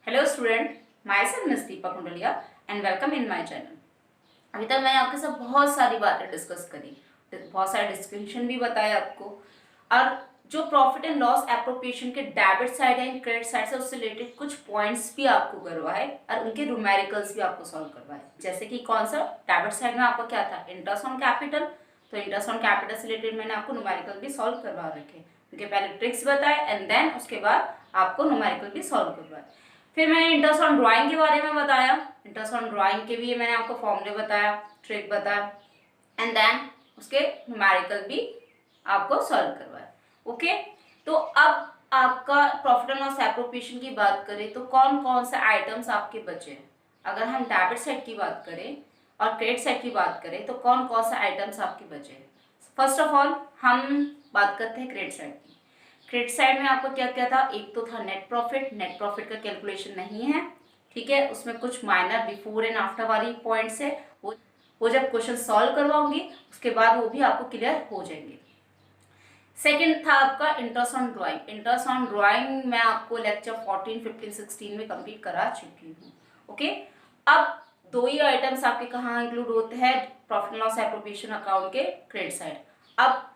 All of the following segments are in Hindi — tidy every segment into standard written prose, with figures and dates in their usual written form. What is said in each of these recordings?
Hello student, myself miss Deepa Kundaliya and welcome in my channel. अभी तक मैंने आपके साथ बहुत सारी बातें डिस्कस करी, बहुत सारे डिस्क्रिप्शन भी बताए आपको, और जो प्रॉफिट एंड लॉस एप्रोप्रिएशन के debit side and credit side से उससे रिलेटेड कुछ पॉइंट्स भी आपको करवाए और उनके न्यूमेरिकल्स भी आपको सॉल्व करवाए। जैसे कि कौन सा डेबिट साइड में आपको क्या था, इंटरेस्ट ऑन कैपिटल, तो इंटरेस्ट ऑन कैपिटल से रिलेटेड मैंने आपको न्यूमेरिकल भी सॉल्व करवा रखे, उनके पहले ट्रिक्स बताए एंड देन उसके बाद आपको न्यूमेरिकल भी सॉल्व करवाए। फिर मैंने इंटरेस्ट ऑन ड्राइंग के बारे में बताया, इंटरेस्ट ऑन ड्राइंग के भी मैंने आपको फॉर्मूले बताया, ट्रिक बताया एंड देन उसके न्यूमेरिकल भी आपको सॉल्व करवाया। ओके, तो अब आपका प्रॉफिट एंड लॉस एप्रोप्रिएशन की बात करें तो कौन कौन से आइटम्स आपके बचे हैं। अगर हम डेबिट साइड की बात करें और क्रेडिट साइड की बात करें तो कौन कौन से आइटम्स आपके बचे हैं। फर्स्ट ऑफ ऑल हम बात करते हैं क्रेडिट साइड की। क्रेडिट साइड में आपको क्या क्या था, एक तो था नेट प्रॉफिट। नेट प्रॉफिट का कैलकुलेशन नहीं है, ठीक है, उसमें कुछ माइनर बिफोर एंड आफ्टर वाली पॉइंट्स है, वो जब क्वेश्चन सॉल्व करवाऊंगी उसके बाद वो भी आपको क्लियर हो जाएंगे। सेकंड था आपका interest on drawing. Interest on drawing मैं आपको लेक्चर 14, 15, 16 में कंप्लीट करा चुकी हूँ। ओके, अब दो ही आइटम्स आपके कहाँ इंक्लूड होते हैं, profit and loss appropriation account के क्रेडिट साइड। अब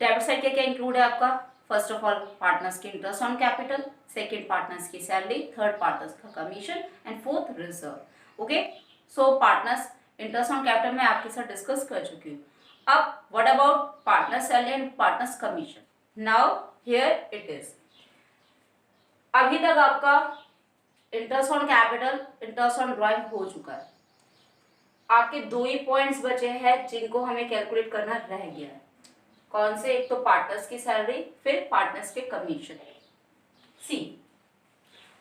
डेबिट साइड क्या क्या इंक्लूड है आपका, फर्स्ट ऑफ ऑल पार्टनर्स की interest on capital, second partners की सैलरी, थर्ड पार्टनर्स का commission and fourth reserve. Okay, so partners interest on capital में आपके साथ डिस्कस कर चुकी हूँ। अब what about partner salary and partners commission, now here it is. अभी तक आपका interest on capital, interest on drawing हो चुका है। आपके दो ही पॉइंट्स बचे हैं जिनको हमें कैलकुलेट करना रह गया है। कौन से, एक तो पार्टनर्स की सैलरी, फिर पार्टनर्स के commission. See,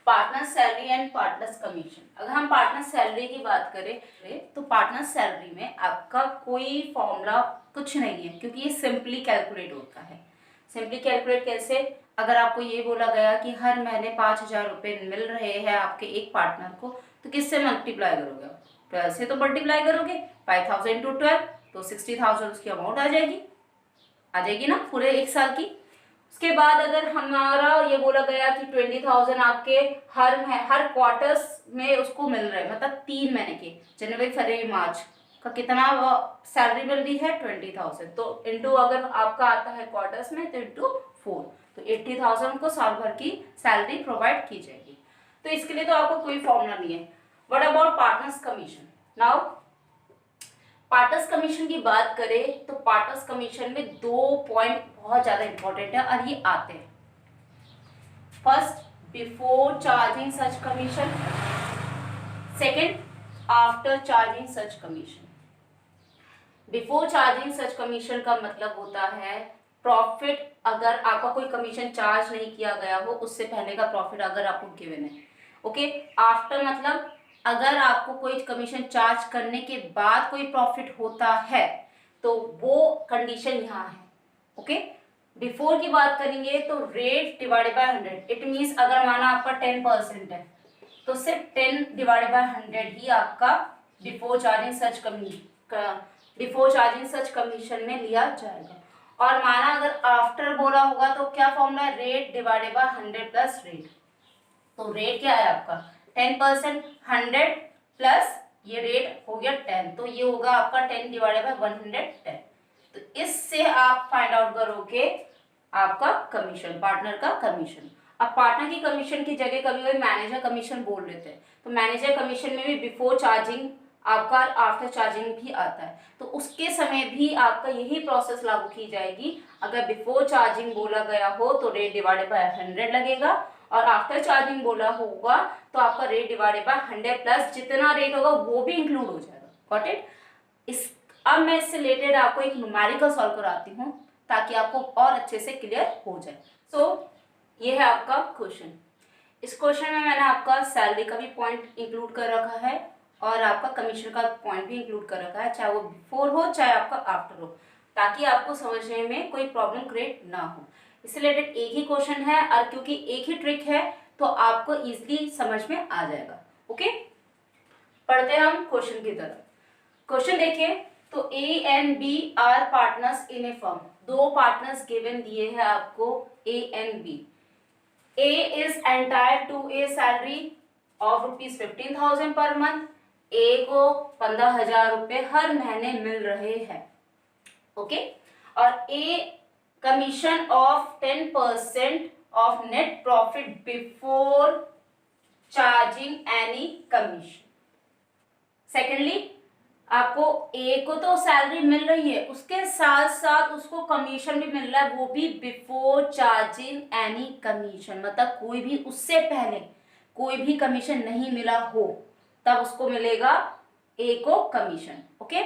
partners salary and partners commission. अगर हम पार्टनर्स सैलरी की बात करें तो पार्टनर्स सैलरी में आपका कोई फॉर्मूला कुछ नहीं है, क्योंकि ये सिंपली कैलकुलेट होता है। सिंपली कैलकुलेट कैसे, अगर आपको ये बोला गया कि हर महीने 5,000 रुपये मिल रहे हैं आपके एक पार्टनर को, तो किससे मल्टीप्लाई करोगे आप, 12 से तो मल्टीप्लाई करोगे, 5,000 इंटू 12 तो 60,000 उसकी अमाउंट आ जाएगी ना पूरे एक साल की। उसके बाद अगर हमारा ये बोला गया कि 20,000 आपके हर क्वार्टर्स में उसको मिल रहे हैं, मतलब 3 महीने के, जनवरी फरवरी मार्च का कितना सैलरी मिल रही है, 20,000, तो इंटू अगर आपका आता है क्वार्टर्स में तो इंटू 4, तो 80,000 को साल भर की सैलरी प्रोवाइड की जाएगी। तो इसके लिए तो आपको कोई फॉर्मूला नहीं है। What about partners commission, now partners commission की बात करें तो पार्टनर्स कमीशन में दो पॉइंट बहुत ज्यादा इंपॉर्टेंट है और ये आते हैं। फर्स्ट, बिफोर चार्जिंग सच कमीशन, सेकंड, आफ्टर चार्जिंग सच कमीशन। बिफोर चार्जिंग सच कमीशन का मतलब होता है प्रॉफिट, अगर आपका कोई कमीशन चार्ज नहीं किया गया हो उससे पहले का प्रॉफिट अगर आपको गिवन है। ओके, आफ्टर मतलब अगर आपको कोई कमीशन चार्ज करने के बाद कोई प्रॉफिट होता है तो वो कंडीशन यहाँ है। ओके, बिफोर की बात करेंगे तो rate divided by 100, it means अगर माना आपका 10% है तो सिर्फ 10 डिवाइडेड बाय 100 ही आपका बिफोर चार्जिंग सच कमीशन में लिया जाएगा। और माना अगर आफ्टर बोला होगा तो क्या फॉर्मूला है, rate divided by 100 plus rate. तो रेट क्या है आपका 10%, 100 प्लस ये रेट हो गया 10, तो ये होगा आपका 10 डिवाइडेड बाय 110। तो इससे आप फाइंड आउट करोगे आपका कमीशन, पार्टनर का कमीशन। अब पार्टनर की कमीशन की जगह कभी कभी मैनेजर कमीशन बोल लेते हैं, तो मैनेजर कमीशन में भी बिफोर चार्जिंग आपका आफ्टर चार्जिंग भी आता है, तो उसके समय भी आपका यही प्रोसेस लागू की जाएगी। अगर बिफोर चार्जिंग बोला गया हो तो रेट डिवाइडेड बाय 100 लगेगा, और आफ्टर चार्जिंग बोला होगा तो आपका रेट डिवाइडेड बाय 100 प्लस जितना रेट होगा वो भी इंक्लूड हो जाएगा। Got it. इस अब मैं इससे रिलेटेड आपको एक न्यूमेरिकल सॉल्व कराती हूँ ताकि आपको और अच्छे से क्लियर हो जाए। सो ये है आपका क्वेश्चन। इस क्वेश्चन में मैंने आपका सैलरी का भी पॉइंट इंक्लूड कर रखा है और आपका कमीशन का पॉइंट भी इंक्लूड कर रखा है, चाहे वो बिफोर हो चाहे आपका आफ्टर हो, ताकि आपको समझने में कोई प्रॉब्लम क्रिएट ना हो। इससे रिलेटेड एक ही क्वेश्चन है और क्योंकि एक ही ट्रिक है तो आपको इजीली समझ में आ जाएगा। ओके, पढ़ते हैं हम क्वेश्चन की तरफ। क्वेश्चन देखिए, तो A and B are partners in a firm. दो पार्टनर्स गिवन दिए हैं आपको, A and B. A is entire to a salary of ₹15,000 per month, ए को 15,000 रुपए हर महीने मिल रहे हैं। ओके, और ए commission of 10% of net profit before charging any commission. Secondly, आपको ए को तो सैलरी मिल रही है, उसके साथ साथ उसको कमीशन भी मिल रहा है, वो भी बिफोर चार्जिंग एनी कमीशन, मतलब कोई भी उससे पहले कोई भी कमीशन नहीं मिला हो तब उसको मिलेगा ए को कमीशन। ओके,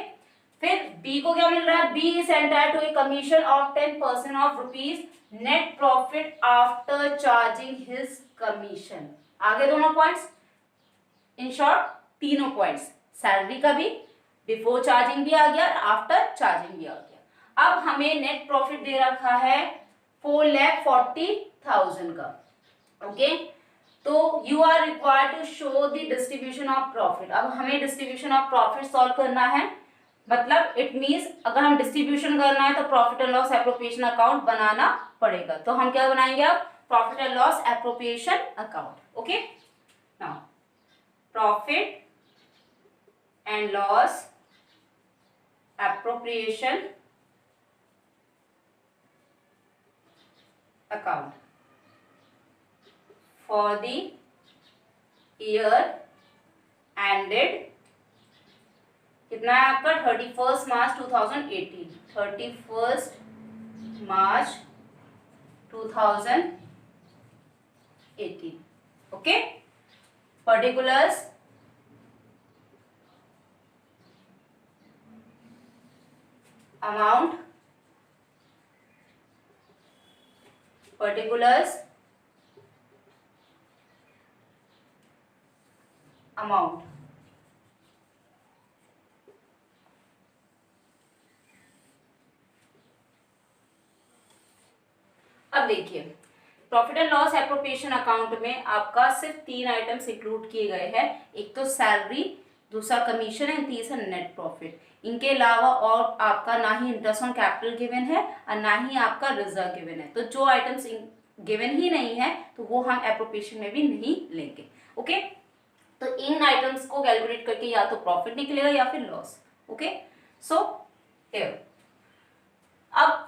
फिर बी को क्या मिल रहा है? B is entitled to a commission of 10% of rupees net profit after charging his commission. आगे दोनों पॉइंट्स, इन शॉर्ट तीनों पॉइंट्स, सैलरी का भी, बिफोर चार्जिंग भी आ गया, आफ्टर चार्जिंग भी आ गया। अब हमें नेट प्रॉफिट दे रखा है 4,40,000 का। ओके, तो you are required to show the distribution of profit. अब हमें डिस्ट्रीब्यूशन ऑफ प्रॉफिट सॉल्व करना है, मतलब इट मींस अगर हम डिस्ट्रीब्यूशन करना है तो profit and loss appropriation account बनाना पड़ेगा। तो हम क्या बनाएंगे अब? Profit and loss appropriation account. Okay, now profit and loss appropriation account for the year ended, कितना है आपका? 31 मार्च 2018, 31 मार्च 2018। Okay, particulars amount, particulars amount। अब देखिए, profit and loss appropriation account में आपका सिर्फ 3 आइटम्स इंक्लूड किए गए हैं, एक तो सैलरी, दूसरा कमीशन है, तीसरा नेट प्रॉफिट। इनके अलावा और आपका ना ही इंटरेस्ट ऑन कैपिटल गिवन है और ना ही आपका रिजर्व गिवन है। तो जो आइटम्स गिवन ही नहीं है तो वो हम एप्रोप्रिएशन में भी नहीं लेंगे। ओके, तो इन आइटम्स को कैलकुलेट करके या तो प्रॉफिट निकलेगा या फिर लॉस। ओके, सो हियर अब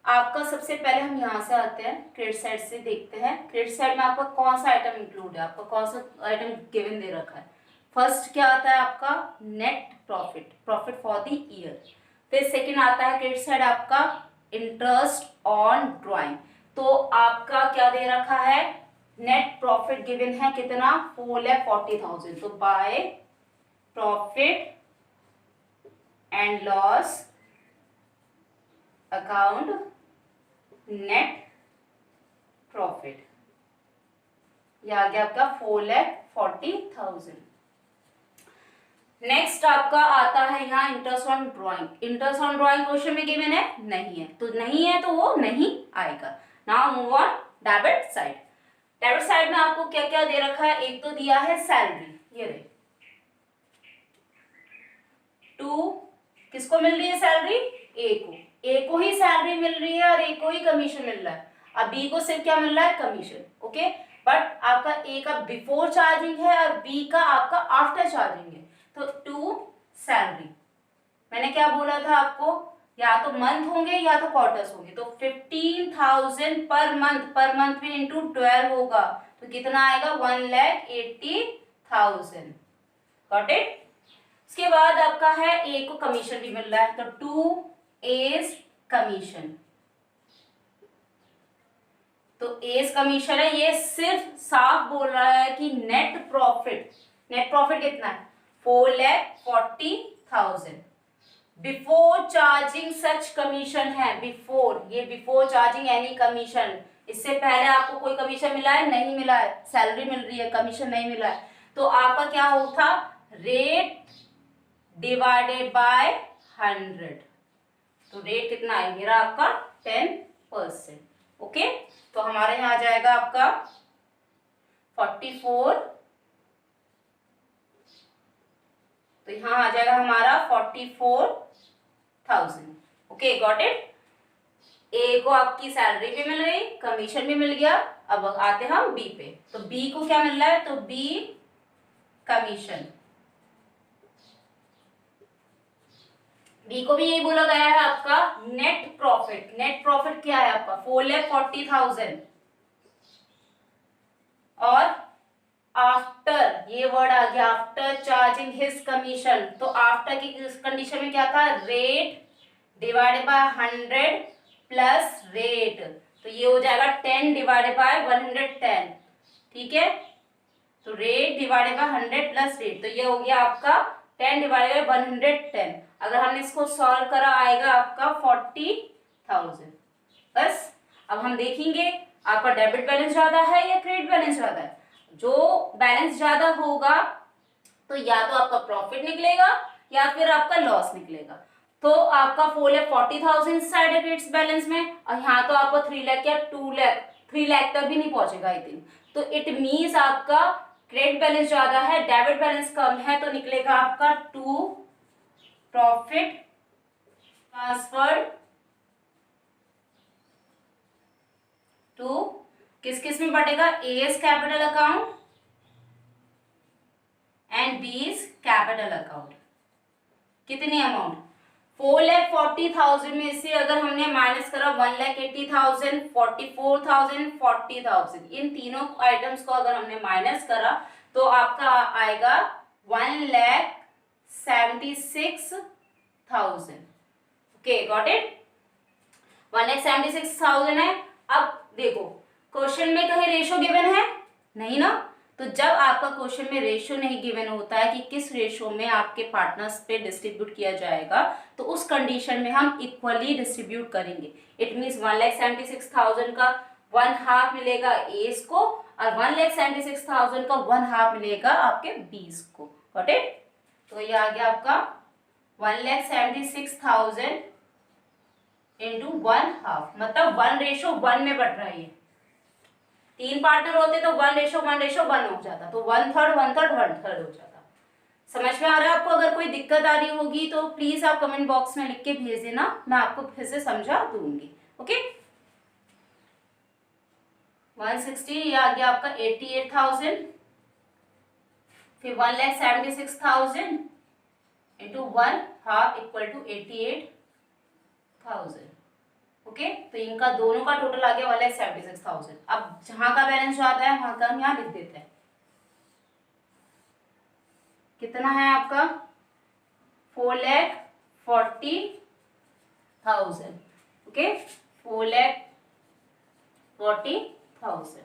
आपका सबसे पहले हम यहाँ से आते हैं, क्रेडिट साइड से देखते हैं। क्रेडिट साइड में आपका कौन सा आइटम इंक्लूड है, आपका कौन सा आइटम गिवन दे रखा है। फर्स्ट क्या आता है आपका? Net profit, profit for the year. फिर सेकंड आता है क्रेडिट साइड आपका इंटरेस्ट ऑन ड्राइंग। तो आपका क्या दे रखा है? नेट प्रॉफिट गिवन है कितना? 4,40,000। तो by profit and loss account net profit, यह आ गया आपका 4,40,000। नेक्स्ट आपका आता है यहाँ interest on drawing. Interest on drawing question में गिवन है? नहीं है, तो नहीं है तो वो नहीं आएगा। Now move on debit side. Debit side में आपको क्या क्या दे रखा है? एक तो दिया है सैलरी, ये रहे 2, किसको मिल रही है सैलरी? ए को। ए को ही सैलरी मिल रही है और ए को ही कमीशन मिल रहा है। अब बी को सिर्फ क्या मिल रहा है? कमीशन। ओके, बट आपका ए का बिफोर चार्जिंग है और बी का आपका आफ्टर चार्जिंग है। तो 2 सैलरी, मैंने क्या बोला था आपको? या तो मंथ होंगे या तो क्वार्टर्स होंगे। तो 15,000 पर मंथ, पर मंथ में इंटू 12 होगा तो कितना आएगा? 1,80,000। Got it? इसके बाद आपका है ए को कमीशन भी मिल रहा है, तो 2 एज कमीशन। तो एज कमीशन है, ये सिर्फ साफ बोल रहा है कि नेट प्रॉफिट, नेट प्रॉफिट कितना है? 4,40,000 बिफोर चार्जिंग सच कमीशन है। बिफोर, ये बिफोर चार्जिंग एनी कमीशन, इससे पहले आपको कोई कमीशन मिला है? नहीं मिला है, सैलरी मिल रही है, कमीशन नहीं मिला है। तो आपका क्या होता? Rate divided by 100। तो रेट कितना है मेरा? आपका 10%। ओके, तो हमारे यहाँ आ जाएगा आपका 44, तो यहाँ आ जाएगा हमारा 44,000। Okay, got it? ए को आपकी सैलरी भी मिल गई, कमीशन भी मिल गया। अब आते हैं हम बी पे। तो बी को क्या मिल रहा है? तो बी कमीशन। बी को भी यही बोला गया है आपका नेट प्रॉफिट। नेट प्रॉफिट क्या है आपका 4,40,000 और आफ्टर, ये वर्ड आ गया आफ्टर चार्जिंग हिज कमीशन। तो आफ्टर की कंडीशन में क्या था, rate divided by 100 plus rate, तो ये हो जाएगा 10 डिवाइडेड बाय 110, ठीक है। तो rate divided by 100 plus rate, तो ये हो गया आपका 10 डिवाइडेड बाय 110। अगर हमने इसको सॉल्व करा आएगा आपका 40,000। बस अब हम देखेंगे आपका डेबिट बैलेंस ज्यादा है या क्रेडिट बैलेंस ज्यादा है। जो बैलेंस ज्यादा होगा तो या तो आपका प्रॉफिट निकलेगा या फिर आपका लॉस निकलेगा। तो आपका 4,40,000 साइड है क्रेडिट बैलेंस में, और यहाँ तो आपको 3 लाख या 2 लाख 3 लाख तक भी नहीं पहुंचेगा आई थिंक। तो इट मीन्स आपका क्रेडिट बैलेंस ज्यादा है, डेबिट बैलेंस कम है, तो निकलेगा आपका टू प्रॉफिट ट्रांसफर्ड टू किस किस में बटेगा, एस कैपिटल अकाउंट एंड बीज कैपिटल अकाउंट। कितनी अमाउंट 4,40,000 में से अगर हमने माइनस करा 1,80,000, 44,000, 40,000, इन तीनों आइटम्स को अगर हमने माइनस करा तो आपका आएगा 1,76,000। ओके गॉट इट, 1,76,000 है। अब देखो क्वेश्चन में कहीं रेशो गिवन है नहीं ना, तो जब आपका क्वेश्चन में रेशो नहीं गिवन होता है कि किस रेशो में आपके पार्टनर्स पे डिस्ट्रीब्यूट किया जाएगा, तो उस कंडीशन में हम इक्वली डिस्ट्रीब्यूट करेंगे। इट मींस 1,76,000 का 1/2 मिलेगा एस को और 1,76,000 का 1/2 मिलेगा आपके बीस को। गॉट इट, तो ये आ गया आपका 1,76,000 इंटू 1/2, मतलब 1:1 में बढ़ रहा है। 3 पार्टनर होते तो 1:1:1 हो जाता, तो 1/3 1/3 1/3 हो जाता। समझ में आ रहा है आपको? अगर कोई दिक्कत आ रही होगी तो प्लीज आप कमेंट बॉक्स में लिख के भेज देना, मैं आपको फिर से समझा दूंगी। ओके 160 ये आ गया आपका 88,000, फिर 1,76,000 इंटू 1/2 इक्वल टू 88,000। ओके तो इनका दोनों का टोटल आ गया 1,76,000। अब जहां का बैलेंस जो आता है वहां का हम यहाँ लिख देते हैं। कितना है आपका 4,40,000। Okay 4,40,000।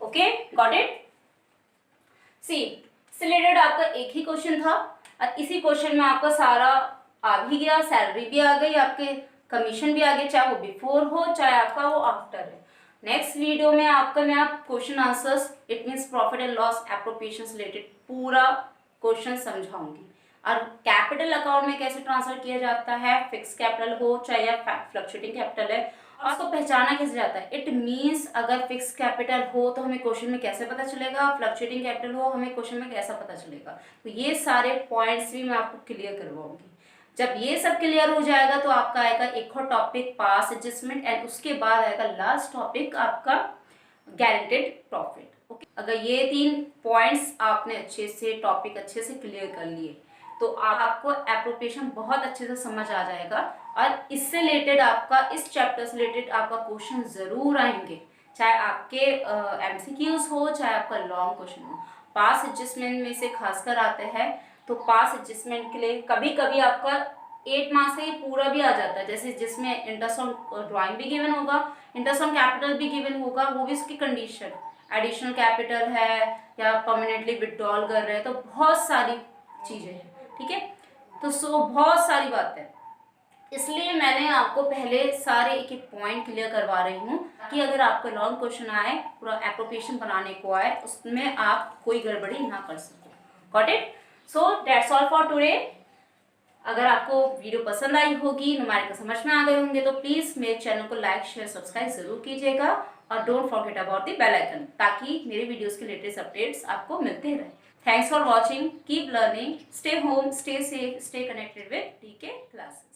Okay got it. See इससे रिलेटेड आपका एक ही क्वेश्चन था और इसी क्वेश्चन में आपका सारा आ भी गया, सैलरी भी आ गई, आपके कमीशन भी आ गए, चाहे वो बिफोर हो चाहे आपका वो आफ्टर है। नेक्स्ट वीडियो में आपका मैं आप question answers it means profit and loss appropriations related पूरा क्वेश्चन समझाऊंगी, और कैपिटल अकाउंट में कैसे ट्रांसफर किया जाता है, फिक्स कैपिटल हो चाहे या फ्लक्चुएटिंग कैपिटल है, और उसको पहचाना कैसे जाता है। इट मींस अगर फिक्स कैपिटल हो तो हमें क्वेश्चन में कैसे पता चलेगा, फ्लक्चुएटिंग कैपिटल हो हमें क्वेश्चन में कैसा पता चलेगा। तो ये सारे पॉइंट्स भी मैं आपको क्लियर करवाऊंगी। जब ये सब क्लियर हो जाएगा तो आपका आएगा एक और टॉपिक पास एडजस्टमेंट, एंड उसके बाद आएगा लास्ट टॉपिक आपका गारंटेड प्रॉफिट। ओके अगर ये 3 पॉइंट्स आपने अच्छे से टॉपिक अच्छे से क्लियर कर लिए तो आपको एप्रोप्रिएशन बहुत अच्छे से समझ आ जाएगा, और इससे रिलेटेड आपका इस चैप्टर से रिलेटेड आपका क्वेश्चन जरूर आएंगे, चाहे आपके एमसीक्यूज हो चाहे आपका लॉन्ग क्वेश्चन हो। पास एडजस्टमेंट में से खासकर आते हैं, तो पास एडजस्टमेंट के लिए कभी कभी आपका 8 मार्क्स से ही पूरा भी आ जाता है, जैसे जिसमें इंटरेस्ट ऑन ड्राइंग भी गिवन होगा, इंटरेस्ट ऑन कैपिटल भी गिवन होगा, वो भी उसकी कंडीशन एडिशनल कैपिटल है या परमानेंटली विड्रॉल कर रहे हैं, तो बहुत सारी चीजें हैं। ठीक है तो बहुत सारी बात है, इसलिए मैंने आपको पहले सारे एक एक पॉइंट क्लियर करवा रही हूँ कि अगर आपको लॉन्ग क्वेश्चन आए पूरा एप्रोप्रिएशन बनाने को आए उसमें आप कोई गड़बड़ी ना कर सको। Got it, so that's all for today. अगर आपको वीडियो पसंद आई होगी, न्यूमेरिकल समझ में आ गए होंगे, तो प्लीज मेरे चैनल को लाइक शेयर सब्सक्राइब जरूर कीजिएगा, और don't forget about the bell icon, ताकि मेरे वीडियोस के लेटेस्ट अपडेट्स आपको मिलते रहे। Thanks for watching. Keep learning. Stay home. Stay safe. Stay connected with DK classes.